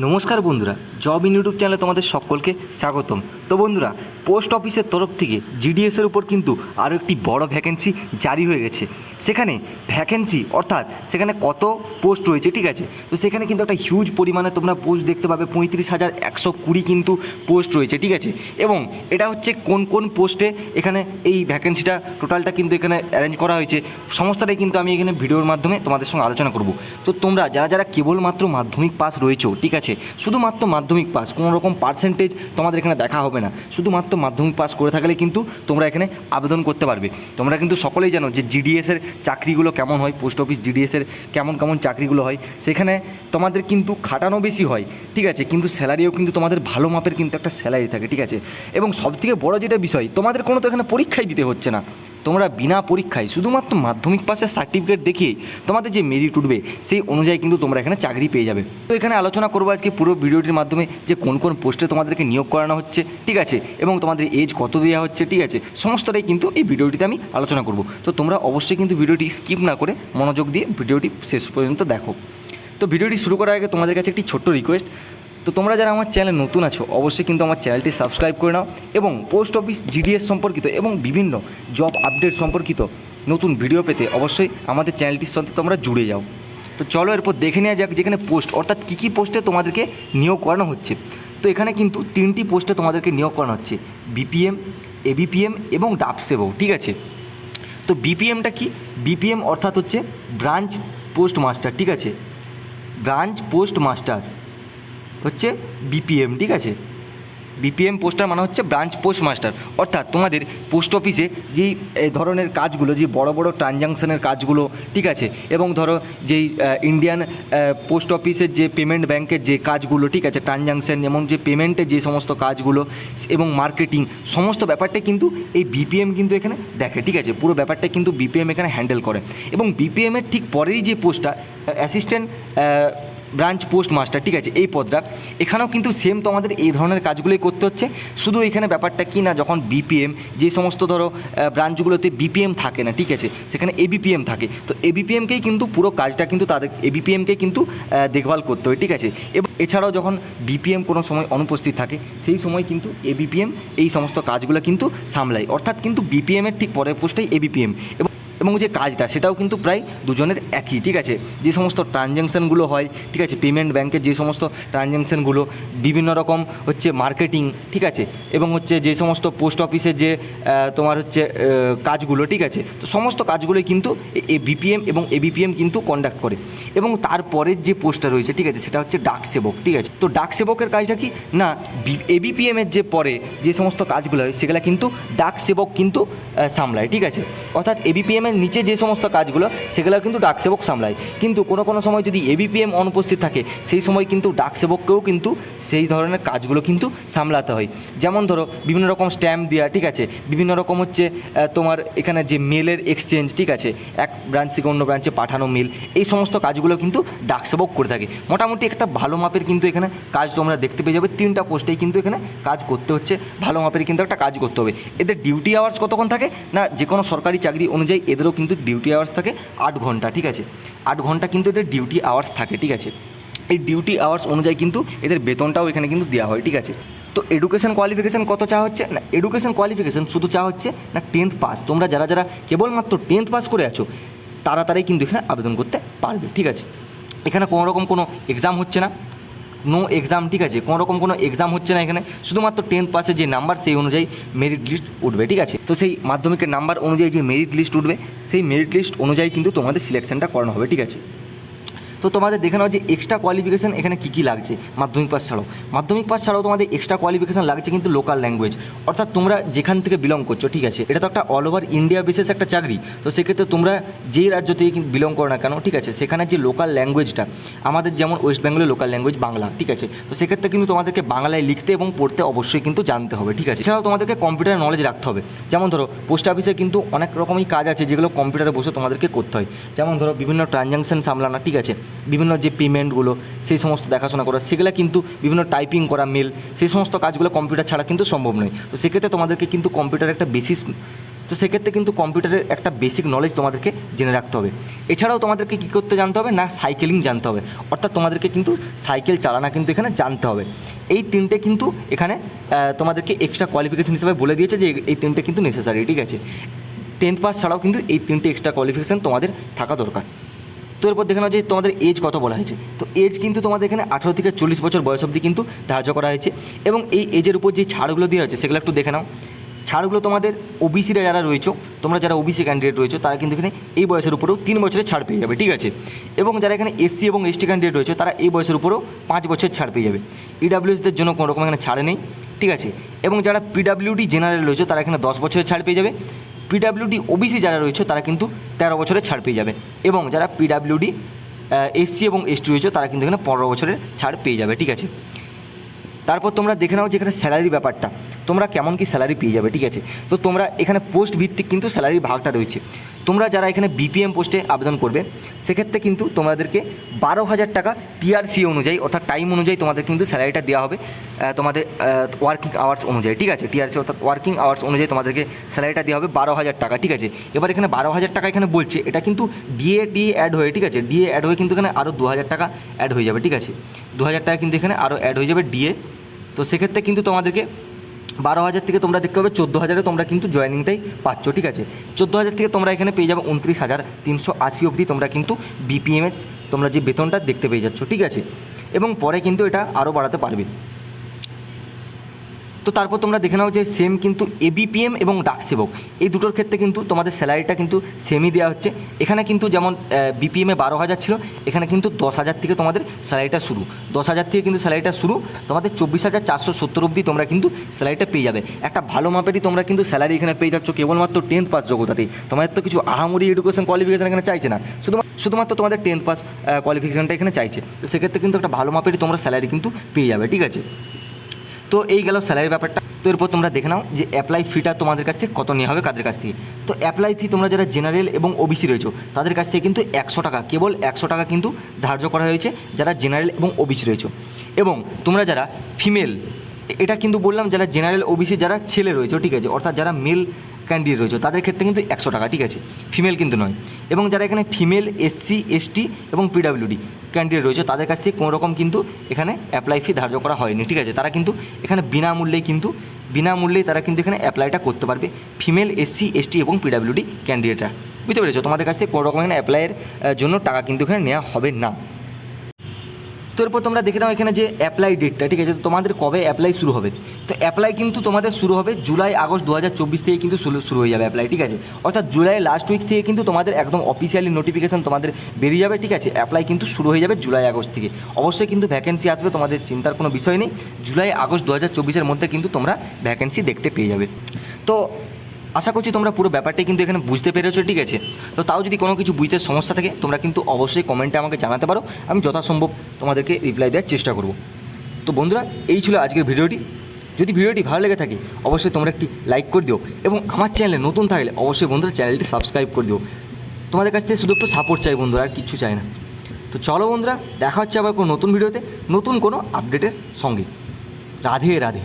নমস্কার বন্ধুরা, job in YouTube চ্যানেলে তোমাদের সকলকে স্বাগতম। তো বন্ধুরা, পোস্ট অফিসের তরফ থেকে জিডিএসের উপর কিন্তু আরও একটি বড় ভ্যাকেন্সি জারি হয়ে গেছে। সেখানে ভ্যাকেন্সি অর্থাৎ সেখানে কত পোস্ট রয়েছে, ঠিক আছে। তো সেখানে কিন্তু একটা হিউজ পরিমাণে তোমরা পোস্ট দেখতে পাবে, 35,120 কিন্তু পোস্ট রয়েছে, ঠিক আছে। এবং এটা হচ্ছে কোন কোন পোস্টে এখানে এই ভ্যাকেন্সিটা টোটালটা কিন্তু এখানে অ্যারেঞ্জ করা হয়েছে, সমস্তটাই কিন্তু আমি এখানে ভিডিওর মাধ্যমে তোমাদের সঙ্গে আলোচনা করব। তো তোমরা যারা যারা কেবলমাত্র মাধ্যমিক পাস রয়েছো, ঠিক আছে, শুধুমাত্র মাধ্যমিক পাস, কোনো রকম পার্সেন্টেজ তোমাদের এখানে দেখা হবে না, শুধুমাত্র মাধ্যমিক পাস করে থাকলে কিন্তু তোমরা এখানে আবেদন করতে পারবে। তোমরা কিন্তু সকলেই জানো যে জিডিএসের চাকরিগুলো কেমন হয়, পোস্ট অফিস জিডিএসের কেমন কেমন চাকরিগুলো হয়। সেখানে তোমাদের কিন্তু খাটানো বেশি হয়, ঠিক আছে, কিন্তু স্যালারিও কিন্তু তোমাদের ভালো মাপের কিন্তু একটা স্যালারি থাকে, ঠিক আছে। এবং সবথেকে বড় যেটা বিষয়, তোমাদের কোনো তো এখানে পরীক্ষাই দিতে হচ্ছে না। তোমরা বিনা পরীক্ষায় শুধুমাত্র মাধ্যমিক পাসের সার্টিফিকেট দেখিয়ে তোমাদের যে মেরিট উঠবে সেই অনুযায়ী কিন্তু তোমরা এখানে চাকরি পেয়ে যাবে। তো এখানে আলোচনা করবো আজকে পুরো ভিডিওটির মাধ্যমে যে কোন কোন পোস্টে তোমাদেরকে নিয়োগ করানো হচ্ছে, ঠিক আছে, এবং তোমাদের এজ কত দেওয়া হচ্ছে, ঠিক আছে, সমস্তটাই কিন্তু এই ভিডিওটিতে আমি আলোচনা করব। তো তোমরা অবশ্যই কিন্তু ভিডিওটি স্কিপ না করে মনোযোগ দিয়ে ভিডিওটি শেষ পর্যন্ত দেখো। তো ভিডিওটি শুরু করার আগে তোমাদের কাছে একটি ছোট্ট রিকোয়েস্ট, তো তোমরা যারা আমার চ্যানেলে নতুন আছো অবশ্যই কিন্তু আমার চ্যানেলটি সাবস্ক্রাইব করে নাও এবং পোস্ট অফিস জিডিএস সম্পর্কিত এবং বিভিন্ন জব আপডেট সম্পর্কিত নতুন ভিডিও পেতে অবশ্যই আমাদের চ্যানেলটির সাথে তোমরা জুড়ে যাও। তো চলো এরপর দেখে নেওয়া যাক যেখানে পোস্ট অর্থাৎ কী কী পোস্টে তোমাদেরকে নিয়োগ করানো হচ্ছে। তো এখানে কিন্তু 3টি পোস্টে তোমাদেরকে নিয়োগ করানো হচ্ছে, বিপিএম, এবিপিএম এবং ডাক সেবক, ঠিক আছে। তো বিপিএমটা কি? বিপিএম অর্থাৎ হচ্ছে ব্রাঞ্চ পোস্ট মাস্টার, ঠিক আছে, ব্রাঞ্চ পোস্ট মাস্টার হচ্ছে বিপিএম, ঠিক আছে। বিপিএম পোস্টার মানে হচ্ছে ব্রাঞ্চ পোস্ট মাস্টার, অর্থাৎ তোমাদের পোস্ট অফিসে যেই ধরনের কাজগুলো, যে বড় বড় ট্রানজাকশানের কাজগুলো, ঠিক আছে, এবং ধরো যেই ইন্ডিয়ান পোস্ট অফিসের যে পেমেন্ট ব্যাংকের যে কাজগুলো, ঠিক আছে, ট্রানজাকশান যেমন যে পেমেন্টের যে সমস্ত কাজগুলো এবং মার্কেটিং, সমস্ত ব্যাপারটাই কিন্তু এই বিপিএম কিন্তু এখানে দেখে, ঠিক আছে। পুরো ব্যাপারটা কিন্তু বিপিএম এখানে হ্যান্ডেল করে। এবং বিপিএমের ঠিক পরেই যে পোস্টটা অ্যাসিস্ট্যান্ট ব্রাঞ্চ পোস্ট মাস্টার, ঠিক আছে, এই পদটা, এখানেও কিন্তু সেম তোমাদের এই ধরনের কাজগুলোই করতে হচ্ছে। শুধু এখানে ব্যাপারটা কি না, যখন বিপিএম যে সমস্ত ধরো ব্রাঞ্চগুলোতে বিপিএম থাকে না, ঠিক আছে, সেখানে এবিপিএম থাকে, তো এবিপিএমকেই কিন্তু পুরো কাজটা কিন্তু তাদের এবিপিএমকেই কিন্তু দেখভাল করতে হয়, ঠিক আছে। এবং এছাড়াও যখন বিপিএম কোনো সময় অনুপস্থিত থাকে সেই সময় কিন্তু এবিপিএম এই সমস্ত কাজগুলো কিন্তু সামলায়, অর্থাৎ কিন্তু বিপিএমের ঠিক পরের পোস্টটাই এবিপিএম। এবং যে কাজটা সেটাও কিন্তু প্রায় দুজনের একই, ঠিক আছে। যে সমস্ত ট্রানজ্যাকশানগুলো হয়, ঠিক আছে, পেমেন্ট ব্যাংকের যে সমস্ত ট্রানজ্যাকশানগুলো, বিভিন্ন রকম হচ্ছে মার্কেটিং, ঠিক আছে, এবং হচ্ছে যে সমস্ত পোস্ট অফিসের যে তোমার হচ্ছে কাজগুলো, ঠিক আছে, তো সমস্ত কাজগুলোই কিন্তু এই বিপিএম এবং এবিপিএম কিন্তু কন্ডাক্ট করে। এবং তারপরের যে পোস্টটা রয়েছে, ঠিক আছে, সেটা হচ্ছে ডাক সেবক, ঠিক আছে। তো ডাক সেবকের কাজটা কি না, এবিপিএমের যে পরে যে সমস্ত কাজগুলো হয় সেগুলো কিন্তু ডাক সেবক কিন্তু সামলায়, ঠিক আছে। অর্থাৎ এবিপিএমের নিচে যে সমস্ত কাজগুলো সেগুলো কিন্তু ডাক সেবক সামলায়, কিন্তু কোনো কোনো সময় যদি এবিপিএম অনুপস্থিত থাকে সেই সময় কিন্তু ডাক সেবককেও কিন্তু সেই ধরনের কাজগুলো কিন্তু সামলাতে হয়। যেমন ধরো বিভিন্ন রকম স্ট্যাম্প দেওয়া, ঠিক আছে, বিভিন্ন রকম হচ্ছে তোমার এখানে যে মেলের এক্সচেঞ্জ, ঠিক আছে, এক ব্রাঞ্চ থেকে অন্য ব্রাঞ্চে পাঠানো মেল, এই সমস্ত কাজগুলো কিন্তু ডাক সেবক করে থাকে। মোটামুটি একটা ভালো মাপের কিন্তু এখানে কাজ তোমরা দেখতে পেয়ে যাবে। 3টা পোস্টেই কিন্তু এখানে কাজ করতে হচ্ছে, ভালো মাপের কিন্তু একটা কাজ করতে হবে। এদের ডিউটি আওয়ার্স কতক্ষণ থাকে না, যে কোনো সরকারি চাকরি অনুযায়ী এদেরও কিন্তু ডিউটি আওয়ার্স থাকে 8 ঘন্টা, ঠিক আছে, 8 ঘন্টা কিন্তু এদের ডিউটি আওয়ার্স থাকে, ঠিক আছে। এই ডিউটি আওয়ার্স অনুযায়ী কিন্তু এদের বেতনটাও এখানে কিন্তু দেওয়া হয়, ঠিক আছে। তো এডুকেশন কোয়ালিফিকেশান কত চাওয়া হচ্ছে না, এডুকেশন কোয়ালিফিকেশান শুধু চাওয়া হচ্ছে না 10th পাস। তোমরা যারা যারা কেবলমাত্র 10th পাস করে আছো তাড়াতাড়ি কিন্তু এখানে আবেদন করতে পারবে, ঠিক আছে। এখানে কোনো রকম কোনো এক্সাম হচ্ছে না, নো এক্সাম, ঠিক আছে, কোনো রকম কোনো এক্সাম হচ্ছে না এখানে, শুধুমাত্র 10th পাসে যে নাম্বার সেই অনুযায়ী মেরিট লিস্ট উঠবে, ঠিক আছে। তো সেই মাধ্যমিকের নাম্বার অনুযায়ী যে মেরিট লিস্ট উঠবে সেই মেরিট লিস্ট অনুযায়ী কিন্তু তোমাদের সিলেকশনটা করানো হবে, ঠিক আছে। তো তোমাদের দেখে নাও যে এক্সট্রা কোয়ালিফিকেশান এখানে কী কী লাগছে মাধ্যমিক পাস ছাড়াও। মাধ্যমিক পাস ছাড়াও তোমাদের এক্সট্রা কোয়ালিফিকেশান লাগছে কিন্তু লোকাল ল্যাঙ্গুয়েজ, অর্থাৎ তোমরা যেখান থেকে বিলং করছো, ঠিক আছে, এটা তো একটা অল ওভার ইন্ডিয়া বেসিস একটা চাকরি। তো সেক্ষেত্রে তোমরা যেই রাজ্য থেকে বিলং করো না কেন, ঠিক আছে, সেখানে যে লোকাল ল্যাঙ্গুয়েজটা, আমাদের যেমন ওয়েস্ট বেঙ্গলের লোকাল ল্যাঙ্গুয়েজ বাংলা, ঠিক আছে, তো সেক্ষেত্রে কিন্তু তোমাদেরকে বাংলায় লিখতে এবং পড়তে অবশ্যই কিন্তু জানতে হবে, ঠিক আছে। এছাড়াও তোমাদেরকে কম্পিউটার নলেজ রাখতে হবে। যেমন ধরো পোস্ট অফিসে কিন্তু অনেক রকমই কাজ আছে যেগুলো কম্পিউটারে বসে তোমাদেরকে করতে হয়। যেমন ধরো বিভিন্ন ট্রানজ্যাকশান সামলানো, ঠিক আছে, বিভিন্ন যে পেমেন্টগুলো সেই সমস্ত দেখাশোনা করা, সেগুলো কিন্তু বিভিন্ন টাইপিং করা মেল, সেই সমস্ত কাজগুলো কম্পিউটার ছাড়া কিন্তু সম্ভব নয়। তো সেক্ষেত্রে তোমাদেরকে কিন্তু কম্পিউটার একটা বেসিস তো সেক্ষেত্রে কিন্তু কম্পিউটারের একটা বেসিক নলেজ তোমাদেরকে জেনে রাখতে হবে। এছাড়াও তোমাদেরকে কী করতে জানতে হবে না, সাইকেলিং জানতে হবে, অর্থাৎ তোমাদেরকে কিন্তু সাইকেল চালানো কিন্তু এখানে জানতে হবে। এই তিনটে কিন্তু এখানে তোমাদেরকে এক্সট্রা কোয়ালিফিকেশান হিসেবে বলে দিয়েছে যে এই তিনটে কিন্তু নেসেসারি, ঠিক আছে। 10th পাস ছাড়াও কিন্তু এই তিনটে এক্সট্রা কোয়ালিফিকেশান তোমাদের থাকা দরকার। তো এরপর দেখে নাও যে তোমাদের এজ কত বলা হয়েছে। তো এজ কিন্তু তোমাদের এখানে 18 থেকে 40 বছর বয়স অবধি কিন্তু ধার্য করা হয়েছে। এবং এই এজের উপর যে ছাড়গুলো দেওয়া হয়েছে সেগুলো একটু দেখে নাও। ছাড়গুলো তোমাদের ওবিসিরা যারা রয়েছে, তোমরা যারা ওবিসি ক্যান্ডিডেট রয়েছে তারা কিন্তু এখানে এই বয়সের উপরেও 3 বছরের ছাড় পেয়ে যাবে, ঠিক আছে। এবং যারা এখানে এসসি এবং এসটি ক্যান্ডিডেট রয়েছে তারা এই বয়সের উপরেও 5 বছর ছাড় পেয়ে যাবে। ইডাব্লিউএসদের জন্য কোনো রকম এখানে ছাড় নেই, ঠিক আছে। এবং যারা পিডাব্লিউডি জেনারেল রয়েছে তারা এখানে 10 বছরের ছাড় পেয়ে যাবে। পিডাব্লিউডি ওবিসি যারা রয়েছে তারা কিন্তু 13 বছরের ছাড় পেয়ে যাবে। এবং যারা পিডাব্লিউডি এসসি এবং এসটি রয়েছে তারা কিন্তু এখানে 15 বছরের ছাড় পেয়ে যাবে, ঠিক আছে। তারপর তোমরা দেখে নাও যে এখানে স্যালারির ব্যাপারটা, তোমরা কেমন কি স্যালারি পেয়ে যাবে, ঠিক আছে। তো তোমরা এখানে পোস্ট ভিত্তিক কিন্তু স্যালারির ভাগটা রয়েছে। তোমরা যারা এখানে বিপিএম পোস্টে আবেদন করবে সেক্ষেত্রে কিন্তু তোমাদেরকে 12,000 টাকা টিআরসি অনুযায়ী, অর্থাৎ টাইম অনুযায়ী তোমাদের কিন্তু স্যালারিটা দেওয়া হবে, তোমাদের ওয়ার্কিং আওয়ার্স অনুযায়ী, ঠিক আছে। টিআরসি অর্থাৎ ওয়ার্কিং আওয়ার্স অনুযায়ী তোমাদেরকে স্যালারিটা দেওয়া হবে 12,000 টাকা, ঠিক আছে। এবার এখানে 12,000 টাকা এখানে বলছে, এটা কিন্তু ডিএ অ্যাড হয়ে, ঠিক আছে, ডিএ অ্যাড হয়ে কিন্তু এখানে আরও 2,000 টাকা অ্যাড হয়ে যাবে, ঠিক আছে। 2,000 টাকা কিন্তু এখানে আরও অ্যাড হয়ে যাবে ডিএ। তো সেক্ষেত্রে কিন্তু তোমাদেরকে 12,000 থেকে তোমরা দেখতে পাবে 14,000-এ তোমরা কিন্তু জয়েনিংটাই পাচ্ছ, ঠিক আছে। 14,000 থেকে তোমরা এখানে পেয়ে যাবে 29,380 অবধি তোমরা কিন্তু বিপিএমে তোমরা যে বেতনটা দেখতে পেয়ে যাচ্ছ, ঠিক আছে। এবং পরে কিন্তু এটা আরও বাড়াতে পারবে। তো তারপর তোমরা দেখে নাও যে সেম কিন্তু এবিপিএম এবং ডাক সেবক এই দুটোর ক্ষেত্রে কিন্তু তোমাদের স্যালারিটা কিন্তু সেমই দেওয়া হচ্ছে। এখানে কিন্তু যেমন বিপিএমে 12,000 ছিল, এখানে কিন্তু 10,000 থেকে তোমাদের স্যালারিটা শুরু, 10,000 থেকে কিন্তু স্যালারিটা শুরু, তোমাদের 24,470 অবধি তোমরা কিন্তু স্যালারিটা পেয়ে যাবে। একটা ভালো মাপেরই তোমরা কিন্তু স্যালারি এখানে পেয়ে যাচ্ছ কেবলমাত্র 10th পাস যোগ্যতাতেই। তোমাদের তো কিছু আহামরি এডুকেশন কোয়ালিফিকেশান এখানে চাইছে না, শুধুমাত্র তোমাদের 10th পাস কোয়ালিফিকেশানটা এখানে চাইছে। তো সেক্ষেত্রে কিন্তু একটা ভালো মাপেরই তোমরা স্যালারি কিন্তু পেয়ে যাবে, ঠিক আছে। তো এই গেল স্যালারির ব্যাপারটা। তো এরপর তোমরা দেখে নাও যে অ্যাপ্লাই ফিটা তোমাদের কাছ থেকে কত নেওয়া হবে, কাদের কাছ থেকে। তো অ্যাপ্লাই ফি তোমরা যারা জেনারেল এবং ওবিসি রয়েছে তাদের কাছ থেকে কিন্তু 100 টাকা, কেবল 100 টাকা কিন্তু ধার্য করা হয়েছে যারা জেনারেল এবং ওবিসি রয়েছে। এবং তোমরা যারা ফিমেল, এটা কিন্তু বললাম যারা জেনারেল ওবিসি যারা ছেলে রয়েছে, ঠিক আছে, অর্থাৎ যারা মেল ক্যান্ডিডেট রয়েছে তাদের ক্ষেত্রে কিন্তু 100 টাকা, ঠিক আছে, ফিমেল কিন্তু নয়। এবং যারা এখানে ফিমেল এসসি এসটি এবং পিডাব্লিউডি ক্যান্ডিডেট রয়েছে তাদের কাছ থেকে কোনো রকম কিন্তু এখানে অ্যাপ্লাই ফি ধার্য করা হয়নি, ঠিক আছে। তারা কিন্তু এখানে বিনামূল্যেই তারা কিন্তু এখানে অ্যাপ্লাইটা করতে পারবে, ফিমেল এসসি এসটি এবং পিডাব্লিউডি ক্যান্ডিডেটরা, বুঝতে পেরেছো। তোমাদের কাছ থেকে কোনো রকম এখানে অ্যাপ্লাইয়ের জন্য টাকা কিন্তু এখানে নেওয়া হবে না। তো এরপর তোমরা দেখে নাও এখানে যে অ্যাপ্লাই ডেটটা, ঠিক আছে, তোমাদের কবে অ্যাপ্লাই শুরু হবে। তো অ্যাপ্লাই কিন্তু তোমাদের শুরু হবে জুলাই আগস্ট 2024 থেকে কিন্তু শুরু হয়ে যাবে অ্যাপ্লাই, ঠিক আছে। অর্থাৎ জুলাই লাস্ট উইক থেকে কিন্তু তোমাদের একদম অফিসিয়ালি নোটিফিকেশান তোমাদের বেরিয়ে যাবে, ঠিক আছে। অ্যাপ্লাই কিন্তু শুরু হয়ে যাবে জুলাই আগস্ট থেকে। অবশ্যই কিন্তু ভ্যাকেন্সি আসবে, তোমাদের চিন্তার কোনো বিষয় নেই। জুলাই আগস্ট 2024-এর মধ্যে কিন্তু তোমরা ভ্যাকেন্সি দেখতে পেয়ে যাবে। তো আশা করছি তোমরা পুরো ব্যাপারটাই কিন্তু এখানে বুঝতে পেরেছো, ঠিক আছে। তো তাও যদি কোনো কিছু বুঝতে সমস্যা থাকে তোমরা কিন্তু অবশ্যই কমেন্টে আমাকে জানাতে পারো, আমি যথাসম্ভব তোমাদেরকে রিপ্লাই দেওয়ার চেষ্টা করব। তো বন্ধুরা, এই ছিল আজকের ভিডিওটি। যদি ভিডিওটি ভালো লেগে থাকে অবশ্যই তোমরা একটি লাইক করে দিও, এবং আমার চ্যানেলে নতুন থাকলে অবশ্যই বন্ধুরা চ্যানেলটি সাবস্ক্রাইব করে দিও। তোমাদের কাছ থেকে শুধু একটু সাপোর্ট চাই বন্ধুরা, আর কিচ্ছু চাই না। তো চলো বন্ধুরা, দেখা হচ্ছে আবার কোনো নতুন ভিডিওতে নতুন কোনো আপডেটের সঙ্গে। রাধে রাধে।